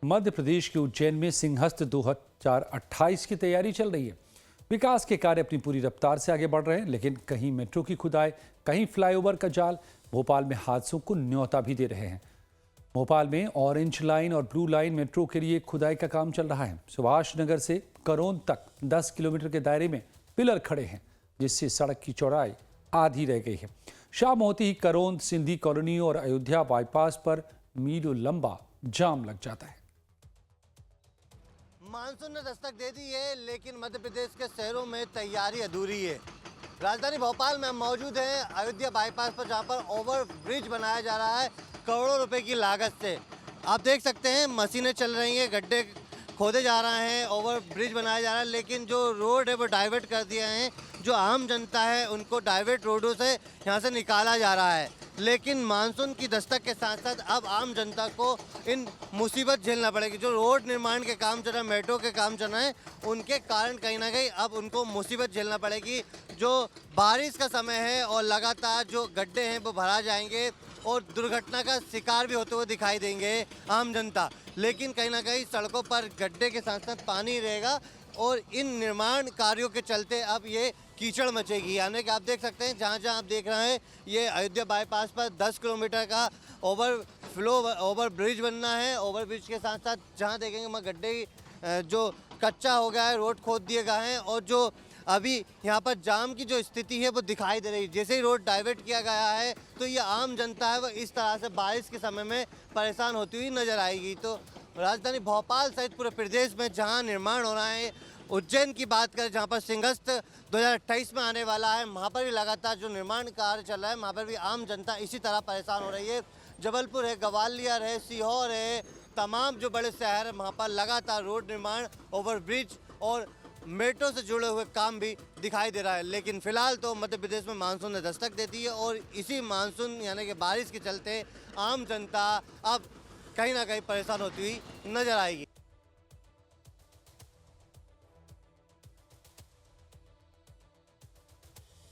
मध्य प्रदेश के उज्जैन में सिंहस्थ 2028 की तैयारी चल रही है। विकास के कार्य अपनी पूरी रफ्तार से आगे बढ़ रहे हैं, लेकिन कहीं मेट्रो की खुदाई, कहीं फ्लाईओवर का जाल भोपाल में हादसों को न्योता भी दे रहे हैं। भोपाल में ऑरेंज लाइन और ब्लू लाइन मेट्रो के लिए खुदाई का काम चल रहा है। सुभाष नगर से करोंद तक 10 किलोमीटर के दायरे में पिलर खड़े हैं, जिससे सड़क की चौड़ाई आधी रह गई है। शाम होती ही करोंद, सिंधी कॉलोनी और अयोध्या बाईपास पर मीलों लंबा जाम लग जाता है। मानसून ने दस्तक दे दी है, लेकिन मध्य प्रदेश के शहरों में तैयारी अधूरी है। राजधानी भोपाल में हम मौजूद हैं अयोध्या बाईपास पर, जहां पर ओवर ब्रिज बनाया जा रहा है करोड़ों रुपए की लागत से। आप देख सकते हैं मशीनें चल रही हैं, गड्ढे खोदे जा रहे हैं, ओवर ब्रिज बनाया जा रहा है, लेकिन जो रोड है वो डाइवर्ट कर दिए हैं। जो आम जनता है उनको डाइवर्ट रोडों से यहाँ से निकाला जा रहा है। लेकिन मानसून की दस्तक के साथ साथ अब आम जनता को इन मुसीबत झेलना पड़ेगी। जो रोड निर्माण के काम चल रहे हैं, मेट्रो के काम चल रहे हैं, उनके कारण कहीं ना कहीं अब उनको मुसीबत झेलना पड़ेगी। जो बारिश का समय है और लगातार जो गड्ढे हैं वो भरा जाएंगे और दुर्घटना का शिकार भी होते हुए दिखाई देंगे आम जनता। लेकिन कहीं ना कहीं सड़कों पर गड्ढे के साथ साथ पानी रहेगा और इन निर्माण कार्यों के चलते अब ये कीचड़ मचेगी। यानी कि आप देख सकते हैं जहाँ जहाँ आप देख रहे हैं ये अयोध्या बाईपास पर 10 किलोमीटर का ओवर ब्रिज बनना है। ओवर ब्रिज के साथ साथ जहाँ देखेंगे वहाँ गड्ढे जो कच्चा हो गया है, रोड खोद दिए गए हैं और जो अभी यहाँ पर जाम की जो स्थिति है वो दिखाई दे रही है। जैसे ही रोड डाइवर्ट किया गया है तो ये आम जनता है वो इस तरह से बारिश के समय में परेशान होती हुई नजर आएगी। तो राजधानी भोपाल सहित पूरे प्रदेश में जहाँ निर्माण हो रहा है, उज्जैन की बात करें जहाँ पर सिंहस्थ 2028 में आने वाला है, वहाँ पर भी लगातार जो निर्माण कार्य चल रहा है, वहाँ पर भी आम जनता इसी तरह परेशान हो रही है। जबलपुर है, ग्वालियर है, सीहोर है, तमाम जो बड़े शहर हैं वहाँ पर लगातार रोड निर्माण, ओवरब्रिज और मेट्रो से जुड़े हुए काम भी दिखाई दे रहा है। लेकिन फिलहाल तो मध्य प्रदेश में मानसून ने दस्तक दे दी है और इसी मानसून यानी कि बारिश के चलते आम जनता अब कहीं ना कहीं परेशान होती हुई नजर आएगी।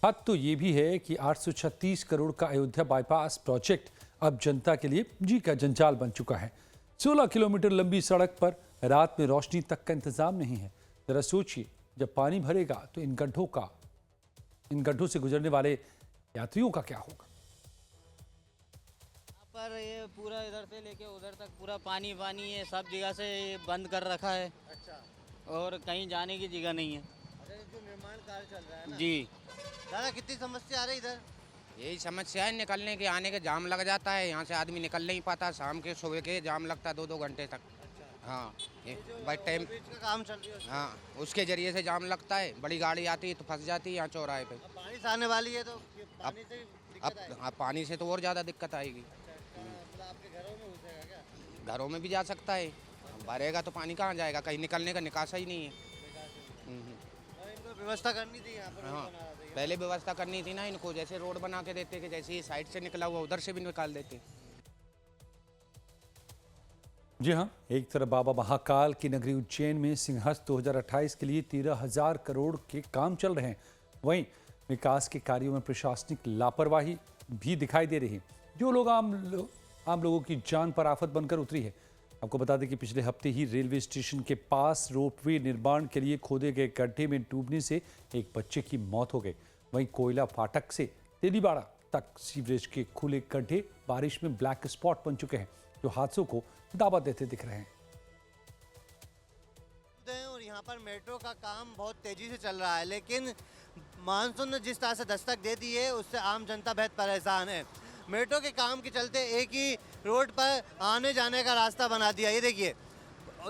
बात तो ये भी है कि 836 करोड़ का अयोध्या बाईपास प्रोजेक्ट अब जनता के लिए जी का जंजाल बन चुका है। 16 किलोमीटर लंबी सड़क पर रात में रोशनी तक का इंतजाम नहीं है। जरा सोचिए, जब पानी भरेगा तो इन गड्ढों से गुजरने वाले यात्रियों का क्या होगा। यहाँ पर ये पूरा इधर से लेके उधर तक पूरा पानी पानी है, सब जगह से बंद कर रखा है। अच्छा, और कहीं जाने की जगह नहीं है। जो निर्माण कार्य चल रहा है ना, जी दादा कितनी समस्या आ रही इधर? यही समस्या है, निकलने के आने के जाम लग जाता है। यहाँ से आदमी निकल नहीं पाता, शाम के सुबह के जाम लगता है 2-2 घंटे तक। हाँ, बाई टाइम ब्रिज का काम चल रही है, हाँ उसके जरिए से जाम लगता है। बड़ी गाड़ी आती है तो फंस जाती है यहाँ चौराहे पे। अब बारिश आने वाली है तो पानी से दिक्कत आएगी। अब पानी से तो और ज़्यादा दिक्कत आएगी। मतलब आपके घरों में घुसेगा क्या? घरों में भी जा सकता है, भरेगा तो पानी कहाँ जाएगा, कहीं निकलने का निकासा ही नहीं है। और इनको व्यवस्था करनी थी यहाँ पर, हाँ, रोड बना रहा था। पहले व्यवस्था करनी थी ना इनको, जैसे रोड बना के देते कि जैसे ये साइड से निकला हुआ उधर से भी निकाल देते। जी हाँ, एक तरफ बाबा महाकाल की नगरी उज्जैन में सिंहस्थ 2028 के लिए 13,000 करोड़ के काम चल रहे हैं। वहीं विकास के कार्यों में प्रशासनिक लापरवाही भी दिखाई दे रही है, जो लोग आम लोगों की जान पर आफत बनकर उतरी है। आपको बता दें कि पिछले हफ्ते ही रेलवे स्टेशन के पास रोपवे निर्माण के लिए खोदे गए गड्ढे में डूबने से एक बच्चे की मौत हो गई। वहीं कोयला फाटक से तेलीबाड़ा तक सीवरेज के खुले गड्ढे बारिश में ब्लैक स्पॉट बन चुके हैं, जो हादसों को दावत देते दिख रहे हैं। और यहाँ पर मेट्रो का काम बहुत तेजी से चल रहा है, लेकिन मानसून ने जिस तरह से दस्तक दे दी है उससे आम जनता बेहद परेशान है। मेट्रो के काम के चलते एक ही रोड पर आने जाने का रास्ता बना दिया। ये देखिए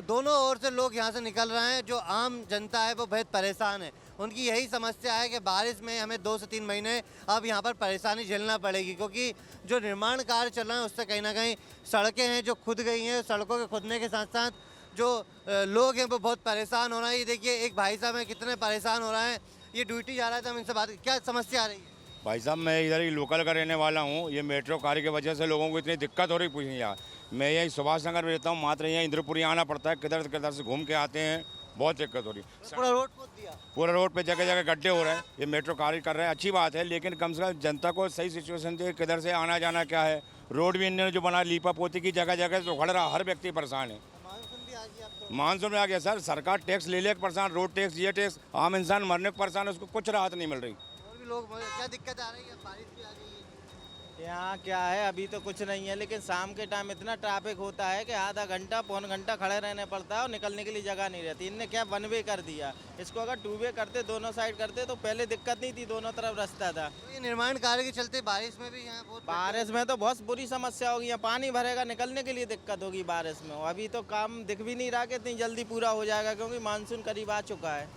दोनों ओर से लोग यहाँ से निकल रहे हैं। जो आम जनता है वो बेहद परेशान है। उनकी यही समस्या है कि बारिश में हमें 2 से 3 महीने अब यहाँ पर परेशानी झेलना पड़ेगी, क्योंकि जो निर्माण कार्य चल रहे हैं उससे कहीं ना कहीं सड़कें हैं जो खुद गई हैं। सड़कों के खुदने के साथ साथ जो लोग हैं वो बहुत परेशान हो रहे हैं। ये देखिए एक भाई साहब हैं कितने परेशान हो रहे हैं। ये ड्यूटी जा रहा था, हम इनसे बात, क्या समस्या आ रही है? भाई साहब मैं इधर ही लोकल का रहने वाला हूँ। ये मेट्रो कार्य की वजह से लोगों को इतनी दिक्कत हो रही पूछिए यार। मैं यही सुभाष नगर में रहता हूँ, मात्र यहाँ इंद्रपुरी आना पड़ता है, किधर से घूम के आते हैं, बहुत दिक्कत हो रही है। पूरा रोड खोद दिया, पूरा रोड पे जगह जगह गड्ढे हो रहे हैं। ये मेट्रो कार्य कर रहे हैं, अच्छी बात है, लेकिन कम से कम जनता को सही सिचुएशन दे, किधर से आना जाना क्या है। रोड भी इन्होंने जो बना लीपा पोती की जगह जगह से उखड़ रहा, हर व्यक्ति परेशान है। मानसून आ गई अब तो। मानसून में आ गया सर, सरकार टैक्स ले ले परेशान, रोड टैक्स, ये टैक्स, आम इंसान मरने को परेशान है, उसको कुछ राहत नहीं मिल रही। और भी लोग क्या दिक्कत आ रही है, बारिश भी आ गई है। यहाँ क्या है, अभी तो कुछ नहीं है, लेकिन शाम के टाइम इतना ट्रैफिक होता है कि आधा घंटा पौन घंटा खड़े रहने पड़ता है और निकलने के लिए जगह नहीं रहती। इनने क्या वन वे कर दिया, इसको अगर टू वे करते, दोनों साइड करते तो पहले दिक्कत नहीं थी, दोनों तरफ रास्ता था। तो ये निर्माण कार्य के चलते बारिश में भी यहाँ बहुत बारिश में तो बहुत बुरी समस्या होगी, यहाँ पानी भरेगा, निकलने के लिए दिक्कत होगी बारिश में। अभी तो काम दिख भी नहीं रहा कि इतनी जल्दी पूरा हो जाएगा, क्योंकि मानसून करीब आ चुका है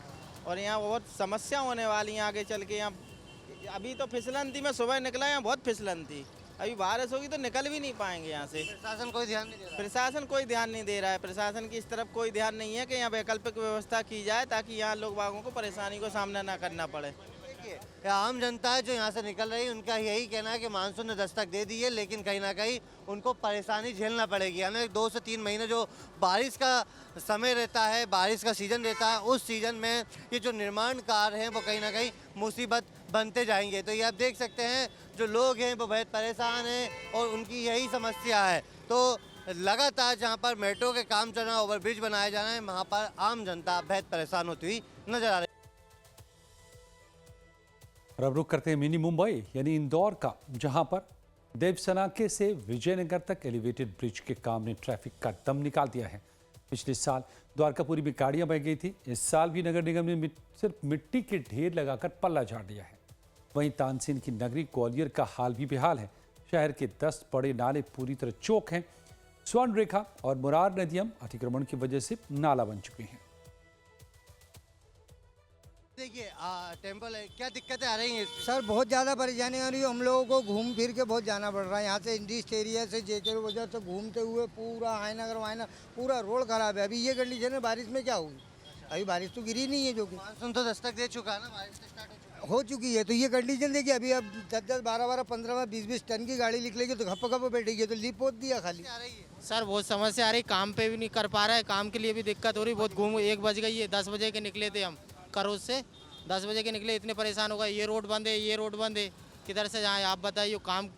और यहाँ बहुत समस्या होने वाली है आगे चल के। यहाँ अभी तो फिसलन थी, मैं सुबह निकला, यहाँ बहुत फिसलन थी, अभी बारिश होगी तो निकल भी नहीं पाएंगे यहाँ से। प्रशासन कोई ध्यान नहीं दे रहा। प्रशासन कोई ध्यान नहीं दे रहा है, प्रशासन की इस तरफ कोई ध्यान नहीं है कि यहाँ वैकल्पिक व्यवस्था की जाए ताकि यहाँ लोग बागों को परेशानी को सामना ना करना पड़े। देखिए, ये आम जनता है जो यहाँ से निकल रही है, उनका यही कहना है कि मानसून ने दस्तक दे दी है, लेकिन कहीं ना कहीं उनको परेशानी झेलना पड़ेगी। यानी 2 से 3 महीने जो बारिश का समय रहता है, बारिश का सीज़न रहता है, उस सीज़न में ये जो निर्माण कार्य हैं वो कहीं ना कहीं मुसीबत बनते जाएंगे। तो ये आप देख सकते हैं जो लोग हैं वो बहुत परेशान हैं और उनकी यही समस्या है। तो लगातार जहाँ पर मेट्रो के काम चल रहा है, ओवरब्रिज बनाया जा रहा है, वहाँ पर आम जनता बेहद परेशान होती हुई नजर आ रही है। और अब रुक करते हैं मिनी मुंबई यानी इंदौर का, जहां पर देवसनाके से विजयनगर तक एलिवेटेड ब्रिज के काम ने ट्रैफिक का दम निकाल दिया है। पिछले साल द्वारकापुरी में गाड़ियां बह गई थी, इस साल भी नगर निगम ने सिर्फ मिट्टी के ढेर लगाकर पल्ला झाड़ दिया है। वहीं तानसेन की नगरी ग्वालियर का हाल भी बेहाल है। शहर के 10 बड़े नाले पूरी तरह चौक हैं। स्वर्ण रेखा और मुरार नदियां अतिक्रमण की वजह से नाला बन चुकी हैं। देखिए टेम्पल है, क्या दिक्कतें आ रही हैं? सर बहुत ज़्यादा परेशानी आ रही है, हम लोगों को घूम फिर के बहुत जाना पड़ रहा है। यहाँ से इंडस्ट एरिया से जेकर वजह से घूमते हुए पूरा आयनगर पूरा रोड खराब है। अभी ये कंडीशन है, बारिश में क्या होगी? अभी बारिश तो गिरी नहीं है, जो कि मानसून तो दस्तक दे चुका है ना, बारिश तो स्टार्ट हो चुकी है। तो ये कंडीशन देखिए, अभी अब 10-10, 12-12, 15, 20-20 टन की गाड़ी निकलेगी तो घप बैठेगी, तो लीप पोत दिया खाली। आ रही है। सर बहुत समस्या आ रही, काम पे भी नहीं कर पा रहा है, काम के लिए भी दिक्कत हो रही, बहुत घूम 1 बज गई है। 10 बजे के निकले थे हम करोज से, 10 बजे के निकले, इतने परेशान हो गए, ये रोड बंद है, ये रोड बंद है, किधर से जाएं आप बताइए। काम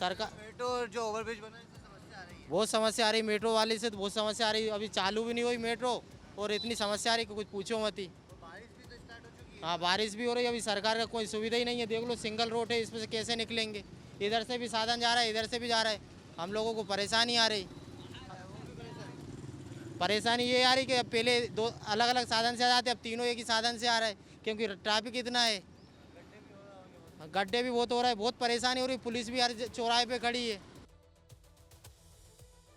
सरकार मेट्रो जो ओवरब्रिज बना है, इससे समस्या आ रही है। बहुत समस्या आ रही, मेट्रो वाले से तो बहुत समस्या आ रही, अभी चालू भी नहीं हुई मेट्रो और इतनी समस्या आ रही कि कुछ पूछो मत ही। बारिश भी तो स्टार्ट हो चुकी है। हाँ बारिश भी हो रही है, अभी सरकार का कोई सुविधा ही नहीं है। देख लो सिंगल रोड है, इसमें से कैसे निकलेंगे? इधर से भी साधन जा रहा है, इधर से भी जा रहा है, हम लोगों को परेशानी आ रही। परेशानी ये आ रही कि अब पहले 2 अलग अलग साधन से आ जाते, अब तीनों एक ही साधन से आ रहा है, क्योंकि ट्रैफिक इतना है, गड्ढे भी बहुत हो रहा है, बहुत परेशानी हो रही। पुलिस भी हर चौराहे पे खड़ी है।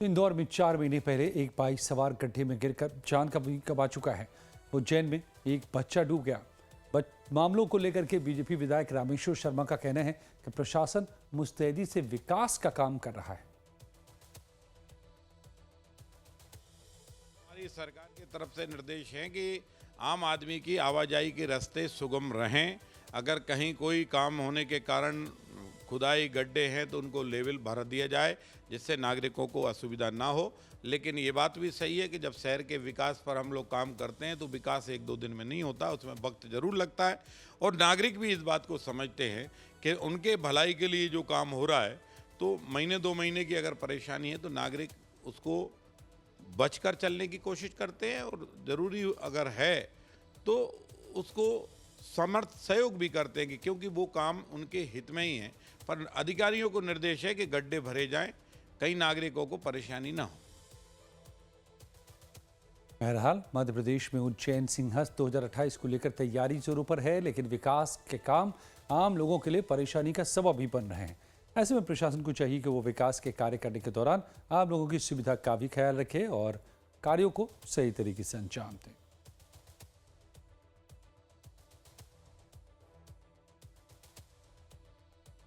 इंदौर में 4 महीने पहले एक बाइक सवार गड्ढे में गिरकर जान का भी गंवा चुका है। उज्जैन में एक बच्चा डूब गया। मामलों को लेकर के बीजेपी विधायक रामेश्वर शर्मा का कहना है कि प्रशासन मुस्तैदी से विकास का काम कर रहा है। हमारी सरकार की तरफ से निर्देश है कि आम आदमी की आवाजाही के रास्ते सुगम रहें। अगर कहीं कोई काम होने के कारण खुदाई गड्ढे हैं तो उनको लेवल भर दिया जाए, जिससे नागरिकों को असुविधा ना हो। लेकिन ये बात भी सही है कि जब शहर के विकास पर हम लोग काम करते हैं तो विकास 1-2 दिन में नहीं होता, उसमें वक्त जरूर लगता है। और नागरिक भी इस बात को समझते हैं कि उनके भलाई के लिए जो काम हो रहा है, तो महीने 2 महीने की अगर परेशानी है तो नागरिक उसको बचकर चलने की कोशिश करते हैं, और ज़रूरी अगर है तो उसको समर्थ सहयोग भी करते हैं, क्योंकि वो काम उनके हित में ही है। पर अधिकारियों को निर्देश है कि गड्ढे भरे जाएं, कई नागरिकों को परेशानी ना हो। बहरहाल मध्य प्रदेश में उज्जैन सिंहस्थ 2028 को लेकर तैयारी जोरों पर है, लेकिन विकास के काम आम लोगों के लिए परेशानी का सबब भी बन रहे हैं। ऐसे में प्रशासन को चाहिए कि वो विकास के कार्य करने के दौरान आम लोगों की सुविधा का भी ख्याल रखे और कार्यों को सही तरीके से अंजाम दें।